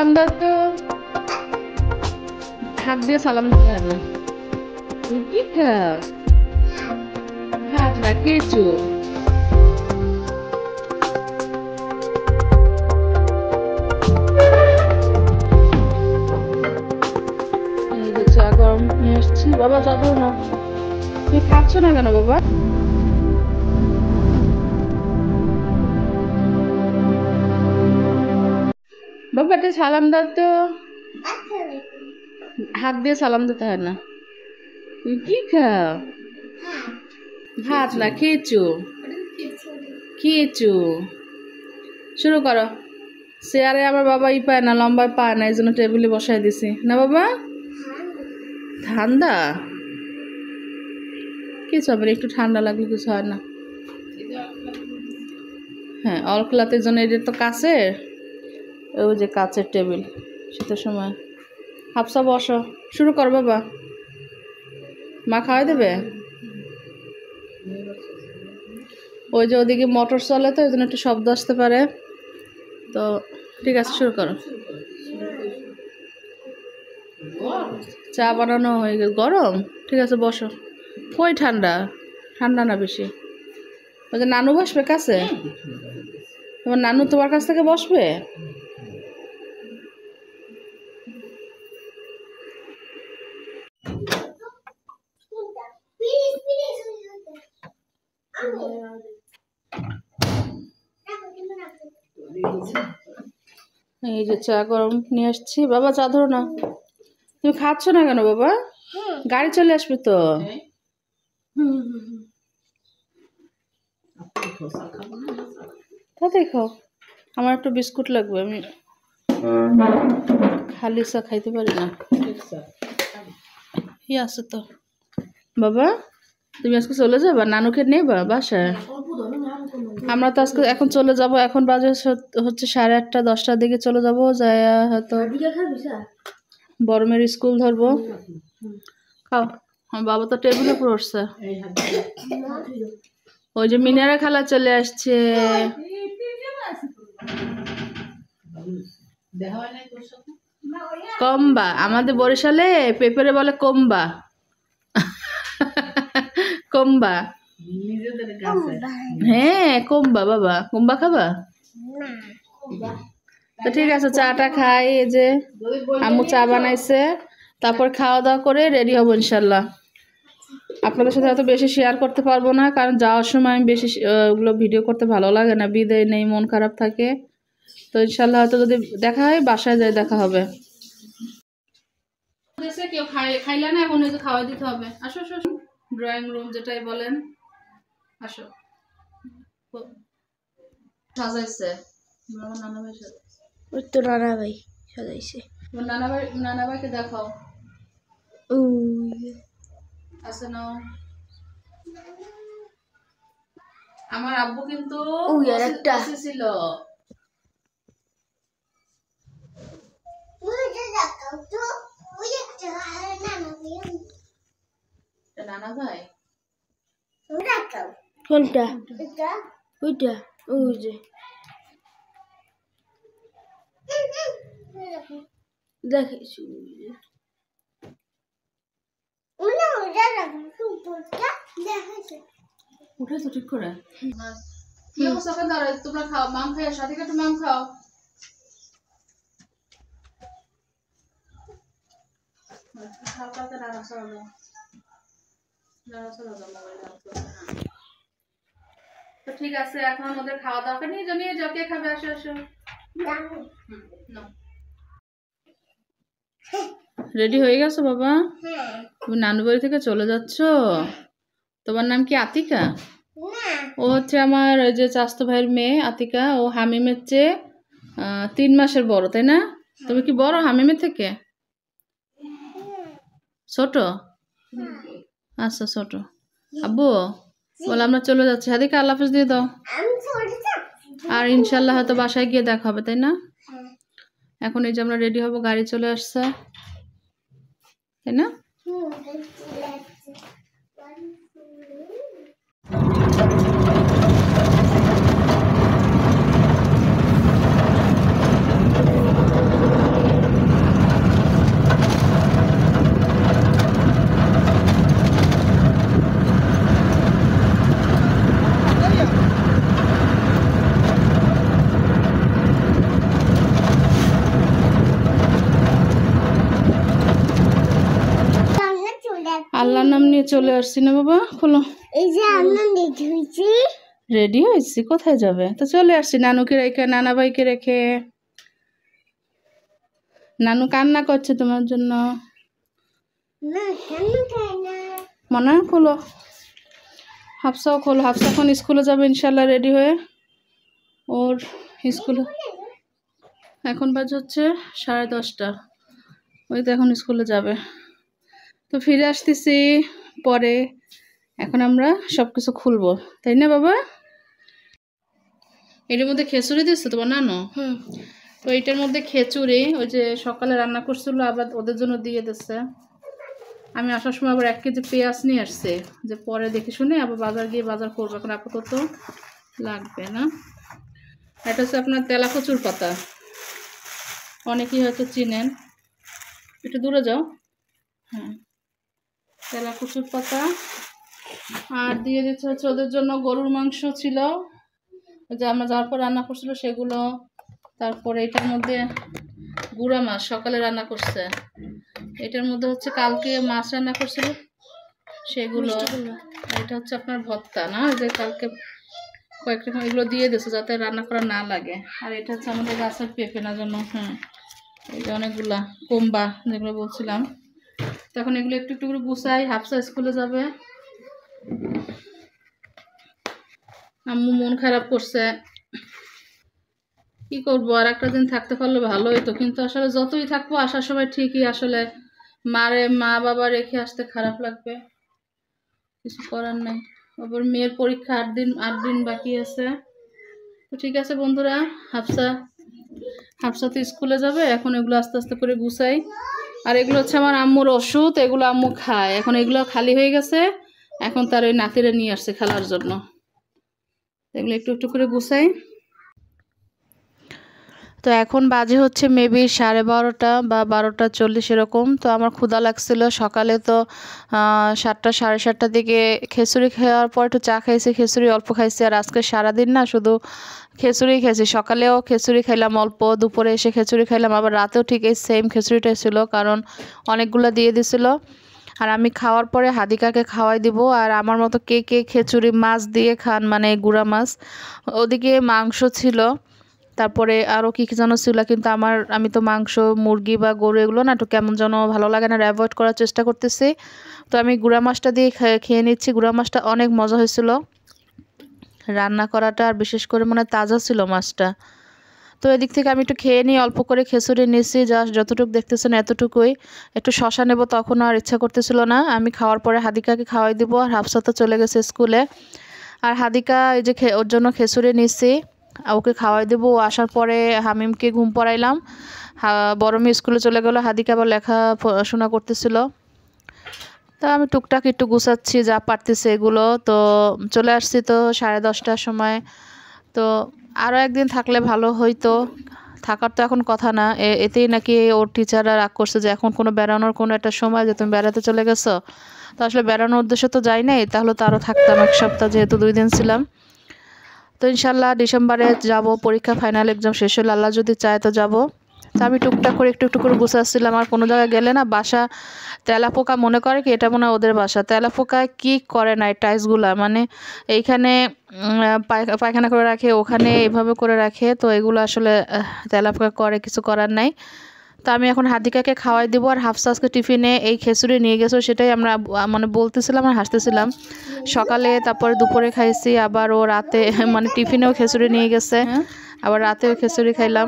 সালাম দাও তো। হাত দিয়ে সালাম দিতে হয় না। তুই কি খাস? হাত না কেঁচো। এই যে চা গরম নিয়ে এসছি। বাবা যাবো না। তুমি খাচ্ছ না কেন বাবা? বাবা একটা সালাম দাও তো। হাত দিয়ে সালাম দিতে হয় না। তুই কি খাও? ভাত না কেঁচো। কেঁচো। শুরু করো। চেয়ারে আমার বাবা পায় না, লম্বায় পায় না, এই জন্য টেবিলে বসাই দিছি না বাবা। ঠান্ডা কিছু হবে, একটু ঠান্ডা লাগলে কিছু হয় না। হ্যাঁ, অলক্লাতের জন্য এটা তো কাছের, ওই যে কাছের টেবিল, শীতের সময়। হাফসা বসো, শুরু কর বাবা। মা খাওয়াই দেবে। ওই যে ওদিকে মোটর চলে তো, ওই জন্য একটু শব্দ আসতে পারে, তো ঠিক আছে শুরু করো। চা বানানো হয়ে গেছে, গরম, ঠিক আছে বসো। কই ঠান্ডা? ঠান্ডা না বেশি। ওই যে নানু বসবে কাছে, তোমার নানু তোমার কাছ থেকে বসবে। এই যে চা গরম নিয়ে আসছি। বাবা চা ধরো না। তুমি খাচ্ছ না কেন বাবা? গাড়ি চলে আসবে তো। তাতেই খাও। আমার একটু বিস্কুট লাগবে, আমি খালি চা খাইতে পারি না। কি আছে তো বাবা? তুমি আজকে চলে যাবা? নানুকে নেবা বাসায়? আমরা তো আজকে এখন চলে যাব। এখন বাজে হচ্ছে 8:30 10টার দিকে চলে যাব। যাই হয়তো বড় মেয়ের স্কুল ধরবো। খাও। আমার বাবা তো টেবিলে পড়ছে। ওই যে মিনারা খালা চলে আসছে। কম্বা, আমাদের বরিশালে পেপারে বলে কম্বা। কম্বা, হ্যাঁ কম্বা। বাবা কম্বা খাবা? তো ঠিক আছে, চাটা খাই। এই যে আম্মু চা বানাইছে, তারপর খাওয়া দাওয়া করে রেডি হবো ইনশাল্লাহ। আপনাদের সাথে হয়তো বেশি শেয়ার করতে পারবো না, কারণ যাওয়ার সময় আমি বেশি ওগুলো ভিডিও করতে ভালো লাগে না, বিদায় নেই, মন খারাপ থাকে। তো ইনশাল্লাহ হয়তো যদি দেখা হয় বাসায় যাই দেখা হবে। কেউ খাইলে না, এখন হয়তো খাওয়াই দিতে হবে। আসো আসো, ড্রয়িং রুম যেটাই বলেন, আসো। সাজাইছে নানা ভাই, সাজাইছে ওই তো নানা ভাই সাজাইছে। নানা ভাইকে দেখাও। আছে না? আমার আব্বু কিন্তু ছিল। নানা ভাই কোনটা? ওইটা, ওই যে দেখিস উঠেছো ঠিক করে। কি অবস্থা? তোমরা খাও, মাম খাই, সাথে একটু মাম খাও। তো ঠিক আছে, এখন ওদের খাওয়া দাওয়া নিয়ে যাও, নিয়ে যাও। কে খাবে? আসো আসো। রেডি হয়ে গেছো বাবা? তুমি নানু বাড়ি থেকে চলে যাচ্ছ? তোমার নাম কি আতিকা? ও হচ্ছে আমার ওই যে চাচাতো ভাইয়ের মেয়ে আতিকা। ও হামিমের চেয়ে 3 মাসের বড়, তাই না? তুমি কি বড় হামিমের থেকে? ছোট? আচ্ছা ছোট। আব্বু বলে আমরা চলে যাচ্ছি। হাদিকা আল্লাহ হাফেজ দিয়ে দাও। আর ইনশাল্লাহ হয়তো বাসায় গিয়ে দেখা হবে, তাই না? এখন এই যে আমরা রেডি হব, গাড়ি চলে আসছে, তাই না? আল্লাহর নাম নিয়ে চলে আসছি না বাবা, খোলো। এই যে আমরা রেডি হয়েছি। রেডি হয়েছি? কোথায় যাবে? তো চলে আসছি নানুকে রেখে, নানা ভাইকে রেখে। নানু কান্না করছে তোমার জন্য। না কেন খাই না? মনে খোলো। হাফসাও খোলো। হাফসা এখন স্কুলে যাবে ইনশাল্লাহ রেডি হয়ে। ওর স্কুলে এখন বাজে হচ্ছে 10:30। ওই তো এখন স্কুলে যাবে। তো ফিরে আসতেছি পরে। এখন আমরা সব কিছু খুলবো, তাই না বাবা? এটার মধ্যে খেচুড়ি দিচ্ছে তোমার নানু? তো এইটার মধ্যে খেচুড়ি ওই যে সকালে রান্না করছিল আবার ওদের জন্য দিয়ে দিচ্ছে। আমি আসার সময় আবার 1 কেজি পেঁয়াজ নিয়ে আসছে, যে পরে দেখে শুনে আবার বাজার গিয়ে বাজার করবো, এখন আপাতত লাগবে না। এটা হচ্ছে আপনার তেলাকচুর পাতা, অনেকেই হয়তো চিনেন। একটু দূরে যাও। হ্যাঁ, তেলাকচুর পাতা। আর দিয়ে দিচ্ছে হচ্ছে ওদের জন্য গরুর মাংস ছিল, যে আমরা যাওয়ার পর রান্না করছিল সেগুলো। তারপরে এটার মধ্যে গুঁড়া মাছ সকালে রান্না করছে। এটার মধ্যে হচ্ছে কালকে মাছ রান্না করছিল সেগুলো। এটা হচ্ছে আপনার ভর্তা না, যে কালকে কয়েকটা এগুলো দিয়ে দিচ্ছে যাতে রান্না করা না লাগে। আর এটা হচ্ছে আমাদের গাছের পেঁপে না জন্য। হ্যাঁ, এই যে অনেকগুলা কোম্বা যেগুলো বলছিলাম। তখন এগুলো একটু একটু করে গুছাই। হাফসা স্কুলে যাবে। আম্মু মন খারাপ করছে, কি করবো, আর একটা দিন থাকতে পারলে ভালো হইতো, কিন্তু আসলে যতই থাকবো আসার সময় ঠিকই আসলে মা বাবা রেখে আসতে খারাপ লাগবে, কিছু করার নাই। আবার মেয়ের পরীক্ষা 8 দিন বাকি আছে। তো ঠিক আছে বন্ধুরা, হাফসা তো স্কুলে যাবে। এখন এগুলো আস্তে আস্তে করে গুছাই। আর এগুলো হচ্ছে আমার আম্মুর ওষুধ, এগুলো আম্মু খায়। এখন এগুলো খালি হয়ে গেছে, এখন তার ওই নাতিরে নিয়ে আসছে খেলার জন্য। এগুলো একটু একটু করে গুছাই। তো এখন বাজে হচ্ছে মেবি 12:30 বা 12:40 এরকম। তো আমার ক্ষুধা লাগছিল সকালে। তো 7টা 7:30টার দিকে খিচুড়ি খাওয়ার পর একটু চা খাইছি, খিচুড়ি অল্প খাইছি। আর আজকে সারাদিন না শুধু খিচুড়ি খাইছি। সকালেও খিচুড়ি খাইলাম অল্প, দুপুরে এসে খিচুড়ি খাইলাম, আবার রাতেও ঠিক এই সেম খিচুড়িটাই ছিল, কারণ অনেকগুলো দিয়ে দিছিল। আর আমি খাওয়ার পরে হাদিকাকে খাওয়াই দিব। আর আমার মতো কে কে খিচুড়ি মাছ দিয়ে খান, মানে গুঁড়া মাছ। ওদিকে মাংস ছিল, তারপরে আরও কী কী যেন ছিল, কিন্তু আমি তো মাংস মুরগি বা গরু এগুলো না একটু কেমন যেন ভালো লাগে না, অ্যাভয়েড করার চেষ্টা করতেছি। তো আমি গুঁড়া মাছটা দিয়ে খেয়ে নিচ্ছি। গুঁড়া মাছটা অনেক মজা হয়েছিল রান্না করাটা, আর বিশেষ করে মানে তাজা ছিল মাছটা। তো এদিক থেকে আমি একটু খেয়ে নিই, অল্প করে খিচুড়ি নিয়েছি, জাস্ট যতটুকু দেখতেছেন এতটুকুই। একটু শশা নেব, তখন আর ইচ্ছা করতেছিল না। আমি খাওয়ার পরে হাদিকাকে খাওয়াই দিব। আর হাফসা তো চলে গেছে স্কুলে। আর হাদিকা এই যে ওর জন্য খিচুড়ি নিচ্ছি, ওকে খাওয়াই দেবো। আসার পরে হামিমকে ঘুম পড়াইলাম। বড় মেয়ে স্কুলে চলে গেলো, হাদিকা আবার লেখাশোনা করতেছিল। তা আমি টুকটাক একটু গুছাচ্ছি যা পারতেছি এগুলো। তো চলে আসছি তো 10:30টার সময়। তো আরও একদিন থাকলে ভালো হইতো, থাকার তো এখন কথা না। এতেই নাকি ওর টিচাররা রাগ করছে যে এখন কোনো বেড়ানোর কোনো একটা সময়, যে তুমি বেড়াতে চলে গেছো। তো আসলে বেড়ানোর উদ্দেশ্য তো যাই নাই, তাহলে তো আরও থাকতাম 1 সপ্তাহ, যেহেতু 2 দিন ছিলাম। তো ইনশাল্লাহ ডিসেম্বরে যাব, পরীক্ষা ফাইনাল এক্সাম শেষ হলে আল্লাহ যদি চায় তো যাব। তো আমি টুকটাক করে একটু একটু করে গুছাচ্ছিলাম। আর কোনো জায়গায় গেলে না বাসা তেলাপোকা মনে করে কি এটা মনে হয় ওদের বাসা। তেলাপোকায় কি করে না এই টাইলসগুলা, মানে এইখানে পায়খানা করে রাখে, ওখানে এইভাবে করে রাখে। তো এগুলো আসলে তেলাপোকা করে, কিছু করার নাই। তো আমি এখন হাদিকাকে খাওয়াই দিব। আর হাফসা আজকে টিফিনে এই খিচুড়ি নিয়ে গেছো, সেটাই আমরা মানে বলতেছিলাম আর হাসতেছিলাম। সকালে তারপরে দুপুরে খাইছি, আবার ও রাতে মানে টিফিনেও খিচুড়ি নিয়ে গেছে, আবার রাতেও খিচুড়ি খাইলাম।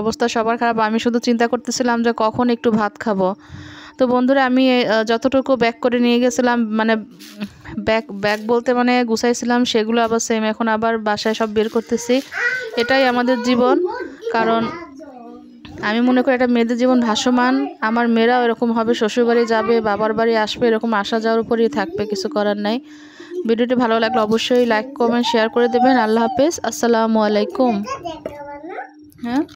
অবস্থা সবার খারাপ। আমি শুধু চিন্তা করতেছিলাম যে কখন একটু ভাত খাবো। তো বন্ধুরা, আমি যতটুকু ব্যাগ করে নিয়ে গেছিলাম, মানে ব্যাগ বলতে মানে গুছাইছিলাম, সেগুলো আবার সেম এখন আবার বাসায় সব বের করতেছি। এটাই আমাদের জীবন, কারণ আমি মনে করি এটা মেয়েদের জীবন ভাসমান। আমার মেয়েরাও এরকম হবে, শ্বশুরবাড়ি যাবে, বাবার বাড়ি আসবে, এরকম আসা যাওয়ার উপরেই থাকবে, কিছু করার নাই। ভিডিওটি ভালো লাগলে অবশ্যই লাইক কমেন্ট শেয়ার করে দেবেন। আল্লাহ হাফেজ, আসসালামু আলাইকুম। হ্যাঁ।